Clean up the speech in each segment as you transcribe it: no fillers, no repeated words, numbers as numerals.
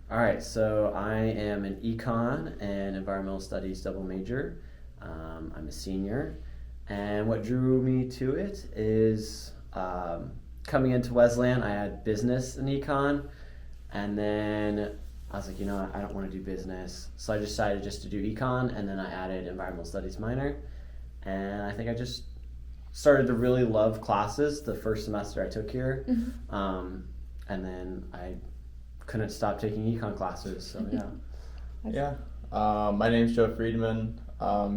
All right, so I am an econ and environmental studies double major. I'm a senior, and what drew me to it is coming into Wesleyan, I had business and econ, and then I was like, I don't want to do business, so I decided just to do econ, and then I added environmental studies minor, and I think I just started to really love classes the first semester I took here, and then I couldn't stop taking econ classes. So yeah. Yeah. My name's Joe Freedman.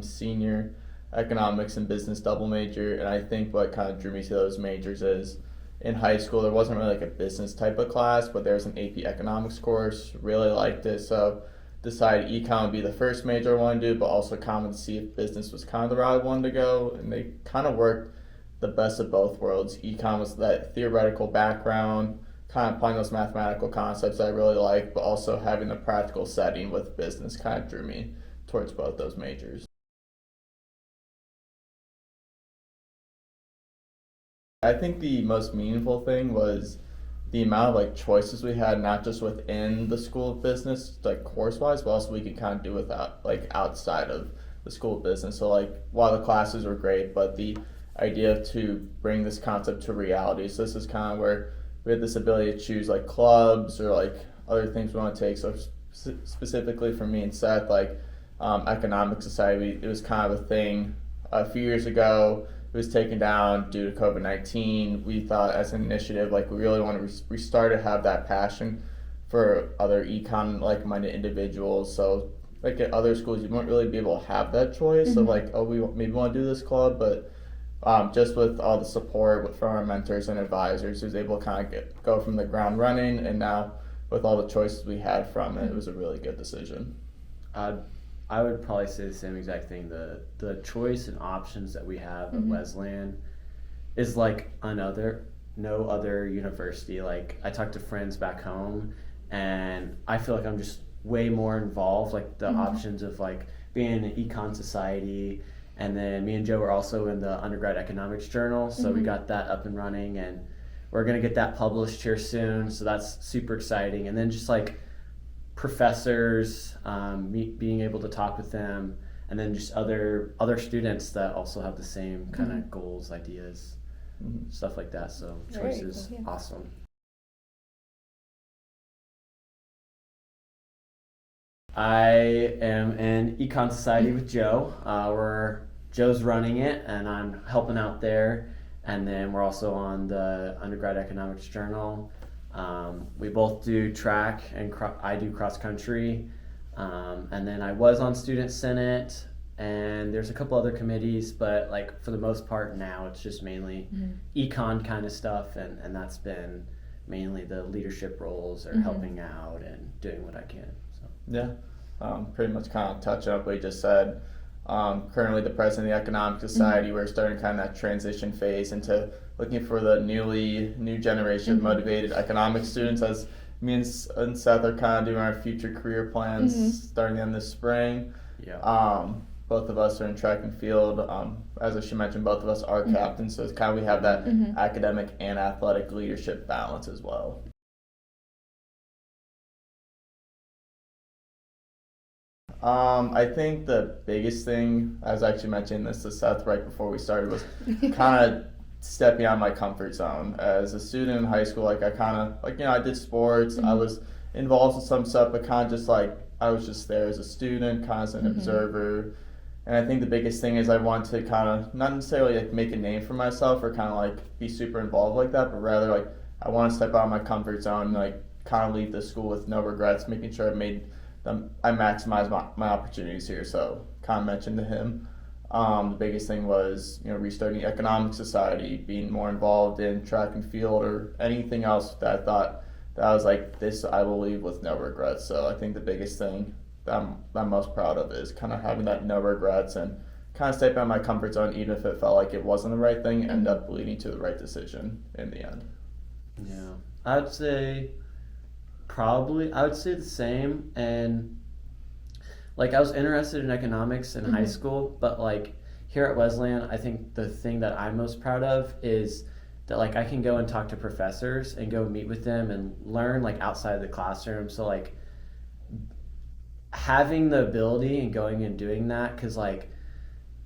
Senior economics and business double major, and I think what kind of drew me to those majors is in high school there wasn't really like a business type of class, but there was an AP economics course. Really liked it, so decided econ would be the first major I wanted to do, but also common to see if business was kind of the route I wanted to go, and they kind of worked the best of both worlds. Econ was that theoretical background, kind of applying those mathematical concepts I really like, but also having the practical setting with business kind of drew me towards both those majors. I think the most meaningful thing was the amount of like choices we had, not just within the School of Business, like course wise, but also we could kind of do without like outside of the School of Business. So like while the classes were great, but the idea to bring this concept to reality. So this is kind of where we had this ability to choose like clubs or like other things we want to take. So specifically for me and Seth, like economic society, it was kind of a thing a few years ago. It was taken down due to COVID-19. We thought as an initiative, like we really want to restart to have that passion for other econ like-minded individuals. So like at other schools, you won't really be able to have that choice of like, oh, we maybe want to do this club, but just with all the support from our mentors and advisors, was able to kind of go from the ground running, and now with all the choices we had from it, it was a really good decision. I would probably say the same exact thing. The choice and options that we have at Wesleyan is like no other university. Like I talk to friends back home, and I feel like I'm just way more involved. Like the options of like being in an econ society, and then me and Joe are also in the Undergraduate Economics journal, so we got that up and running, and we're gonna get that published here soon. So that's super exciting. And then just like professors, being able to talk with them, and then just other students that also have the same kind of goals, ideas, stuff like that. So choice is awesome. I am in Econ Society with Joe. Joe's running it, and I'm helping out there. And then we're also on the Undergrad Economics Journal. We both do track, and I do cross country. And then I was on Student Senate, and there's a couple other committees, but like for the most part now it's just mainly econ kind of stuff, and that's been mainly the leadership roles or helping out and doing what I can. So. Yeah, pretty much kind of touch up what you just said. Currently the president of the Economic Society, we're starting kind of that transition phase into looking for the new generation of motivated economic students, as me and Seth are kind of doing our future career plans starting in this spring. Yeah. Both of us are in track and field. As I should mention, both of us are captains, so it's kind of we have that academic and athletic leadership balance as well. I think the biggest thing, I was actually mentioning this to Seth right before we started, was kind of stepping out of my comfort zone. As a student in high school, like I kind of, like, I did sports, I was involved in some stuff, but kind of just like, I was just there as a student, kind of as an observer. And I think the biggest thing is I want to kind of, not necessarily like make a name for myself or kind of like be super involved like that, but rather like I want to step out of my comfort zone and like kind of leave the school with no regrets, making sure I maximize my opportunities here. So kind of mentioned to him, the biggest thing was restarting the Economic Society, being more involved in track and field or anything else that I thought that I was like, this I will leave with no regrets. So I think the biggest thing that I'm most proud of is kind of having that no regrets and kind of stepping out of my comfort zone, even if it felt like it wasn't the right thing, end up leading to the right decision in the end. Yeah, I would say the same. And like I was interested in economics in high school, but like here at Wesleyan, I think the thing that I'm most proud of is that like I can go and talk to professors and go meet with them and learn like outside of the classroom. So like having the ability and going and doing that, because like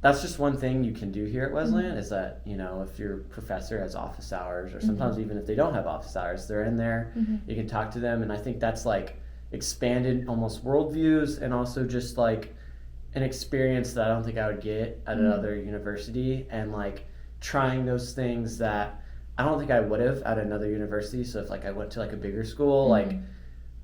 that's just one thing you can do here at Wesleyan is that, you know, if your professor has office hours, or sometimes even if they don't have office hours, they're in there, you can talk to them. And I think that's like expanded almost worldviews, and also just like an experience that I don't think I would get at another university, and like trying those things that I don't think I would have at another university. So if like I went to like a bigger school, like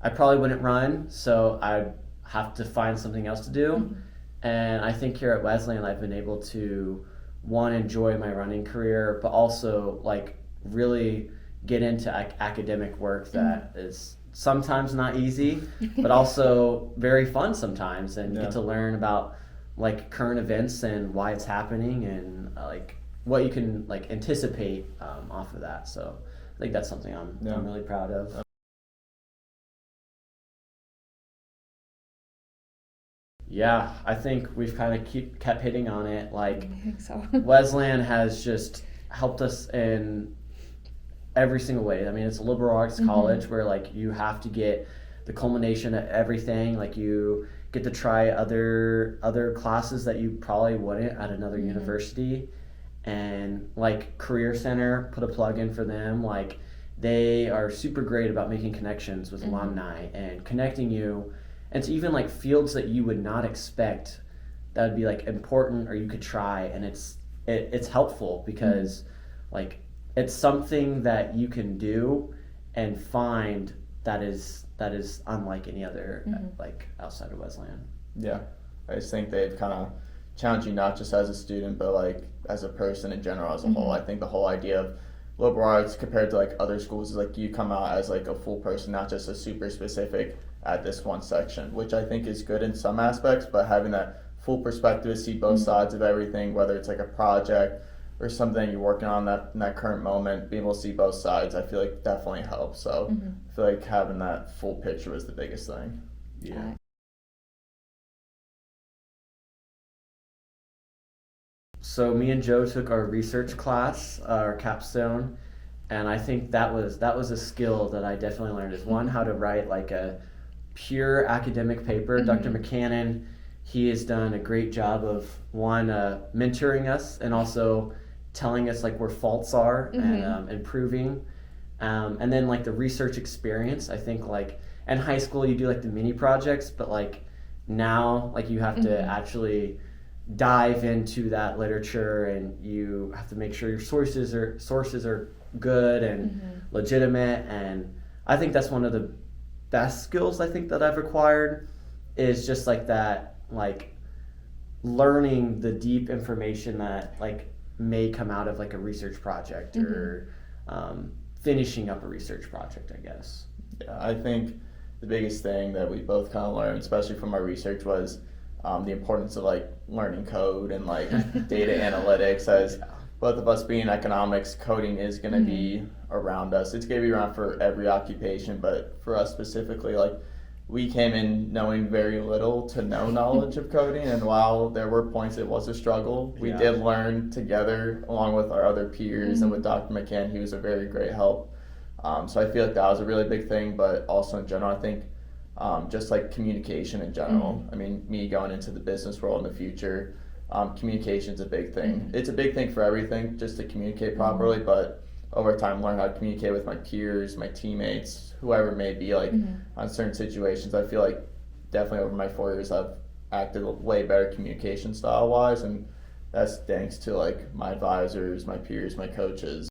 I probably wouldn't run, so I'd have to find something else to do. And I think here at Wesleyan, I've been able to, one, enjoy my running career, but also like really get into academic work that is sometimes not easy, but also very fun sometimes, and get to learn about like current events and why it's happening, and like what you can like anticipate off of that. So I think that's something I'm really proud of. Yeah, I think we've kind of kept hitting on it. Like, I think so. Wesleyan has just helped us in every single way. I mean, it's a liberal arts college where like you have to get the culmination of everything. Like you get to try other classes that you probably wouldn't at another university. And like Career Center, put a plug in for them. Like they are super great about making connections with alumni and connecting you. And to even like fields that you would not expect that would be like important or you could try, and it's helpful because like it's something that you can do and find that is unlike any other like outside of Wesleyan. Yeah, I just think they've kind of challenged you not just as a student, but like as a person in general, as a whole. I think the whole idea of liberal arts compared to like other schools is like you come out as like a full person, not just a super specific at this one section, which I think is good in some aspects, but having that full perspective to see both sides of everything, whether it's like a project or something you're working on in that current moment, being able to see both sides, I feel like definitely helps. So I feel like having that full picture was the biggest thing. Yeah. So me and Joe took our research class, our capstone, and I think that was a skill that I definitely learned, is one, how to write like a pure academic paper. Dr. McCannon, he has done a great job of one, mentoring us, and also telling us like where faults are and improving. And then like the research experience, I think like in high school you do like the mini projects, but like now like you have to actually dive into that literature, and you have to make sure your sources are good and legitimate. And I think that's one of the best skills I think that I've acquired, is just like that, like learning the deep information that like may come out of like a research project or finishing up a research project, I guess. Yeah, I think the biggest thing that we both kind of learned, especially from our research, was the importance of like learning code and like data analytics. As both of us being economics, coding is going to be around us. It's going to be around for every occupation, but for us specifically, like we came in knowing very little to no knowledge of coding, and while there were points it was a struggle, we did learn together along with our other peers and with Dr. McCann. He was a very great help. So I feel like that was a really big thing, but also in general, I think just like communication in general. I mean, me going into the business world in the future, communication's a big thing. It's a big thing for everything, just to communicate properly, but over time learn how to communicate with my peers, my teammates, whoever it may be, like on certain situations. I feel like definitely over my 4 years I've acted way better communication style wise, and that's thanks to like my advisors, my peers, my coaches.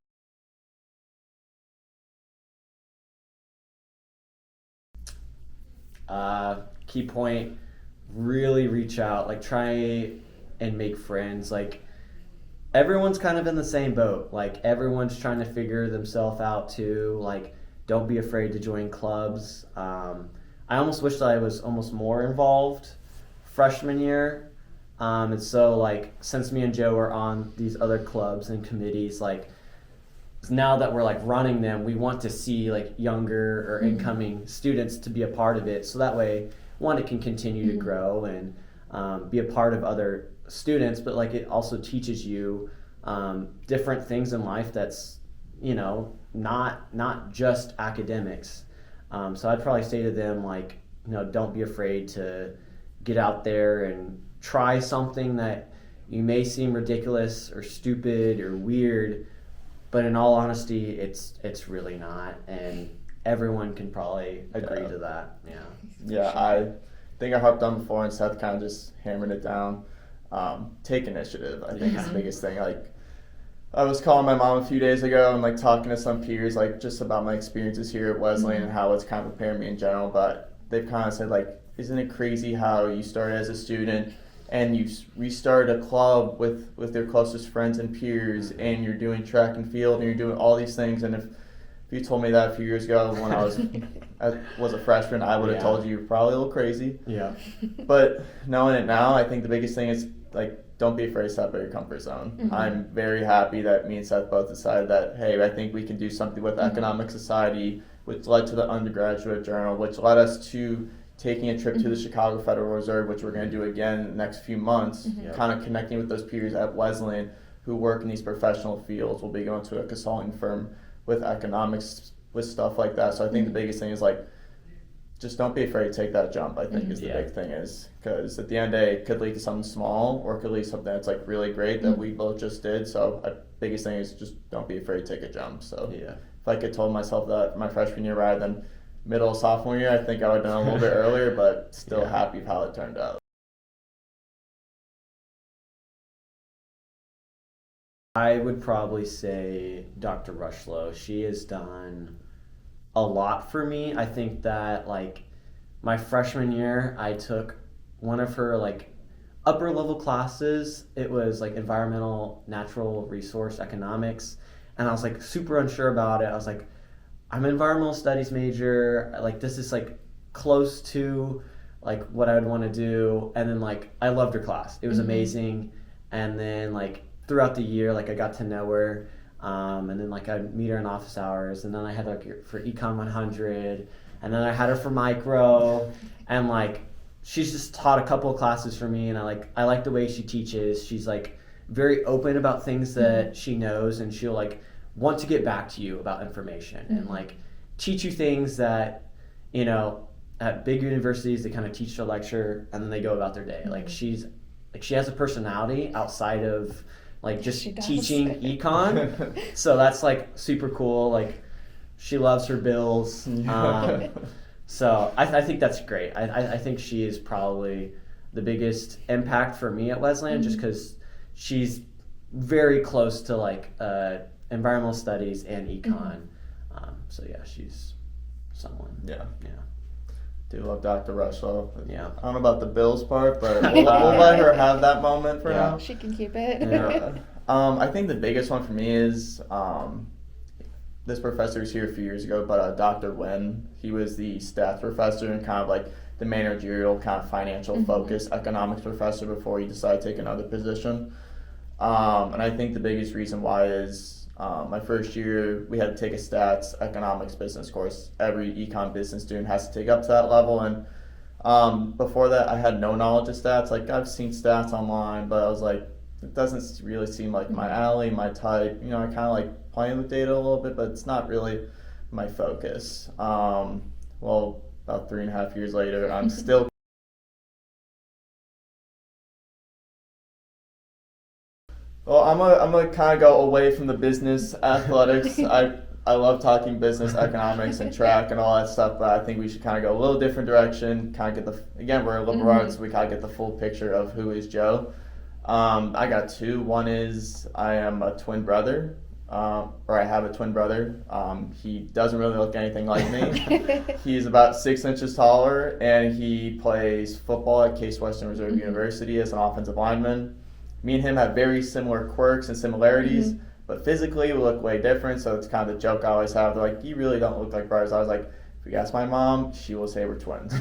Key point, really reach out, like try and make friends. Like everyone's kind of in the same boat. Like everyone's trying to figure themselves out too. Like don't be afraid to join clubs. I almost wish that I was almost more involved freshman year. And so like since me and Joe are on these other clubs and committees, like now that we're like running them, we want to see like younger or incoming students to be a part of it, so that way one, it can continue to grow and be a part of other students, but like it also teaches you different things in life that's, you know, not just academics. So I'd probably say to them, like, don't be afraid to get out there and try something that you may seem ridiculous or stupid or weird, but in all honesty, it's really not, and everyone can probably agree to that. Yeah, I think I harped on before, and Seth kind of just hammered it down. Take initiative, I think is the biggest thing. Like, I was calling my mom a few days ago and like talking to some peers, like just about my experiences here at Wesleyan and how it's kind of prepared me in general, but they've kind of said, like, isn't it crazy how you started as a student and you restarted a club with your closest friends and peers, and you're doing track and field, and you're doing all these things. And if you told me that a few years ago when I was a freshman, I would have told you you're probably a little crazy. Yeah. But knowing it now, I think the biggest thing is, like, don't be afraid to step out of your comfort zone. I'm very happy that me and Seth both decided that, hey, I think we can do something with Economic Society, which led to the Undergraduate Journal, which led us to taking a trip to the Chicago Federal Reserve, which we're going to do again in the next few months, kind of connecting with those peers at Wesleyan who work in these professional fields. We'll be going to a consulting firm with economics, with stuff like that. So I think the biggest thing is, like, just don't be afraid to take that jump, I think is the big thing, is because at the end of the day, it could lead to something small or it could lead to something that's like really great that we both just did. So the biggest thing is just don't be afraid to take a jump. So if I could told myself that my freshman year rather than middle sophomore year, I think I would have done a little bit earlier, but still happy with how it turned out. I would probably say Dr. Rushlow. She has done a lot for me. I think that, like, my freshman year, I took one of her, like, upper level classes. It was like environmental natural resource economics, and I was like super unsure about it. I was like, I'm an environmental studies major, like this is like close to like what I would want to do. And then like I loved her class. It was amazing. And then like throughout the year, like I got to know her, and then like I'd meet her in office hours, and then I had like for Econ 100, and then I had her for micro, and like she's just taught a couple of classes for me, and I like the way she teaches. She's like very open about things that she knows, and she'll like want to get back to you about information and like teach you things that, you know, at big universities they kind of teach a lecture and then they go about their day. Like she has a personality outside of like just teaching econ. So that's like super cool. Like she loves her bills. So I think that's great. I think she is probably the biggest impact for me at Wesleyan, just because she's very close to like environmental studies and econ. So yeah, she's someone. Yeah. Yeah. Do love Dr. Rushlow. Yeah. I don't know about the Bills part, but we'll let her have that moment for now. She can keep it. Yeah. I think the biggest one for me is this professor was here a few years ago, but Dr. Wen. He was the stats professor and kind of like the managerial kind of financial focused economics professor before he decided to take another position. And I think the biggest reason why is my first year we had to take a stats economics business course. Every econ business student has to take up to that level, and before that I had no knowledge of stats. Like I've seen stats online, but I was like, it doesn't really seem like my alley, my type. You know, I kind of like playing with data a little bit, but it's not really my focus. Well, about 3.5 years later, I'm still well, I'm gonna kind of go away from the business athletics. I love talking business, economics, and track and all that stuff, but I think we should kind of go a little different direction. Kind of get again, we're liberal arts, so we kind of get the full picture of who is Joe. I got two. One is I am a twin brother, or I have a twin brother. He doesn't really look anything like me. He's about 6 inches taller, and he plays football at Case Western Reserve University as an offensive lineman. Me and him have very similar quirks and similarities, but physically we look way different, so it's kind of the joke I always have. They're like, you really don't look like brothers. I was like, if you ask my mom, she will say we're twins.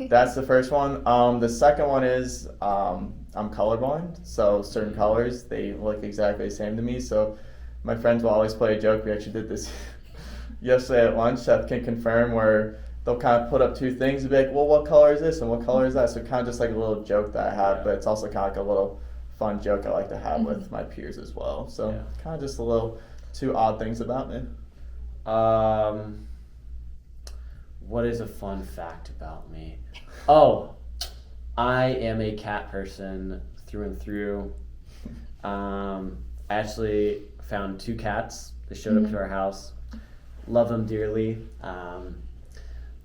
That's the first one. The second one is I'm colorblind, so certain colors, they look exactly the same to me. So my friends will always play a joke. We actually did this yesterday at lunch. Seth can confirm, where they'll kind of put up two things and be like, well, what color is this and what color is that? So kind of just like a little joke that I have, but it's also kind of like a little fun joke I like to have with my peers as well. So kind of just a little two odd things about me. What is a fun fact about me? Oh, I am a cat person through and through. I actually found 2 cats. They showed up to our house. Love them dearly.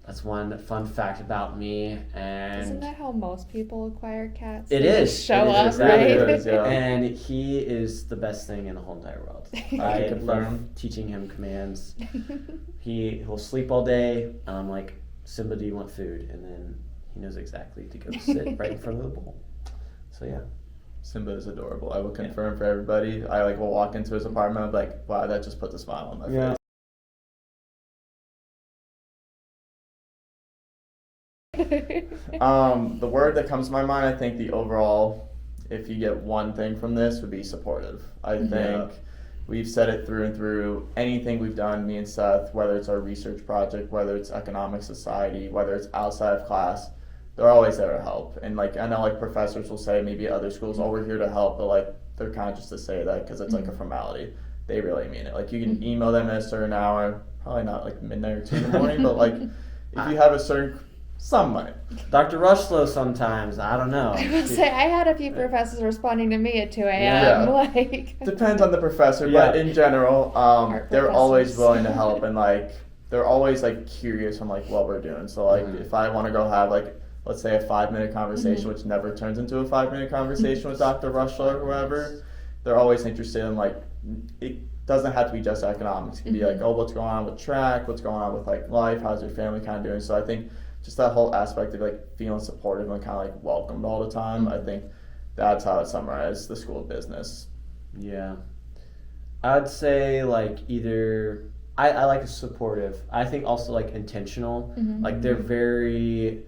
That's one fun fact about me. And Isn't that how most people acquire cats? It They is. just show It is up, exactly right? it is, yeah. And he is the best thing in the whole entire world. I confirm. love teaching him commands. He'll sleep all day, and I'm like, Simba, do you want food? And then he knows exactly to go sit right in front of the bowl. So yeah. Simba is adorable. I will confirm for everybody. I will walk into his apartment. I'm like, wow, that just puts a smile on my face. The word that comes to my mind, I think the overall, if you get one thing from this, would be supportive. I think we've said it through and through. Anything we've done, me and Seth, whether it's our research project, whether it's economic society, whether it's outside of class, they're always there to help. And I know professors will say maybe at other schools, oh, we're here to help, but they're kind of just to say that because it's a formality. They really mean it. You can email them at a certain hour, probably not midnight or 2 in the morning, but if you have a certain, some might. Dr. Rushlow sometimes, I don't know. I will say, I had a few professors responding to me at 2 a.m. Yeah. Depends on the professor, but in general, they're always willing to help, and they're always curious on what we're doing. So if I want to go have let's say a 5-minute conversation, which never turns into a 5-minute conversation with Dr. Rushlow or whoever, they're always interested in it doesn't have to be just economics. It can be oh, what's going on with track, what's going on with life, how's your family kind of doing. So I think just that whole aspect of feeling supportive and kind of welcomed all the time. I think that's how I summarize the school of business. Yeah, I'd say either I like supportive. I think also intentional. They're very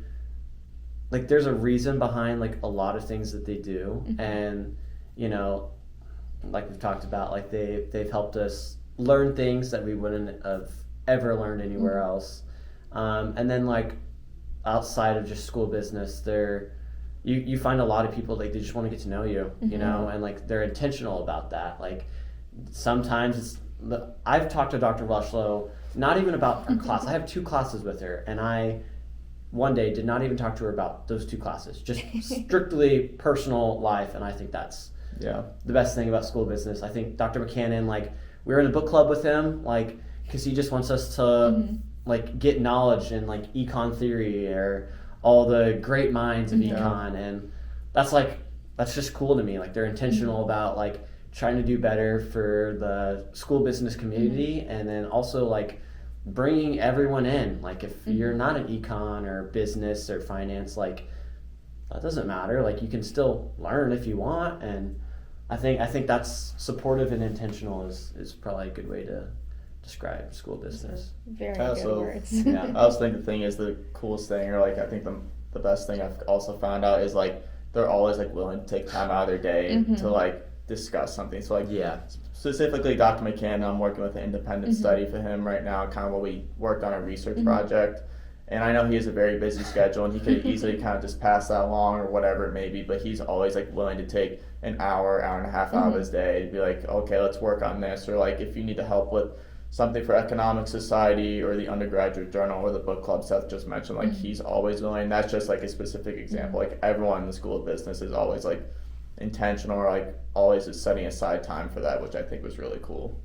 there's a reason behind a lot of things that they do, and we've talked about they've helped us learn things that we wouldn't have ever learned anywhere else, and then outside of just school business, you find a lot of people they just want to get to know you, and they're intentional about that. Sometimes I've talked to Dr. Rushlow not even about her class. I have 2 classes with her, and I one day did not even talk to her about those 2 classes, just strictly personal life, and I think that's the best thing about school business. I think Dr. McCannon, we were in a book club with him, because he just wants us to get knowledge in econ theory or all the great minds of econ, and that's just cool to me. They're intentional about trying to do better for the school business community, and then also bringing everyone in. If you're not an econ or business or finance, that doesn't matter. You can still learn if you want, and I think that's supportive and intentional is probably a good way to describe school business. Very good words. Yeah, I also think the thing is the coolest thing, or I think the best thing I've also found out is they're always willing to take time out of their day to discuss something. So specifically Dr. McCannon, I'm working with an independent study for him right now, kind of what we worked on a research project. And I know he has a very busy schedule, and he could easily kind of just pass that along or whatever it may be, but he's always willing to take an hour and a half out of his day to be okay, let's work on this, or if you need to help with something for economic society or the undergraduate journal or the book club Seth just mentioned, he's always willing. That's just a specific example. Everyone in the school of business is always intentional, or always is setting aside time for that, which I think was really cool.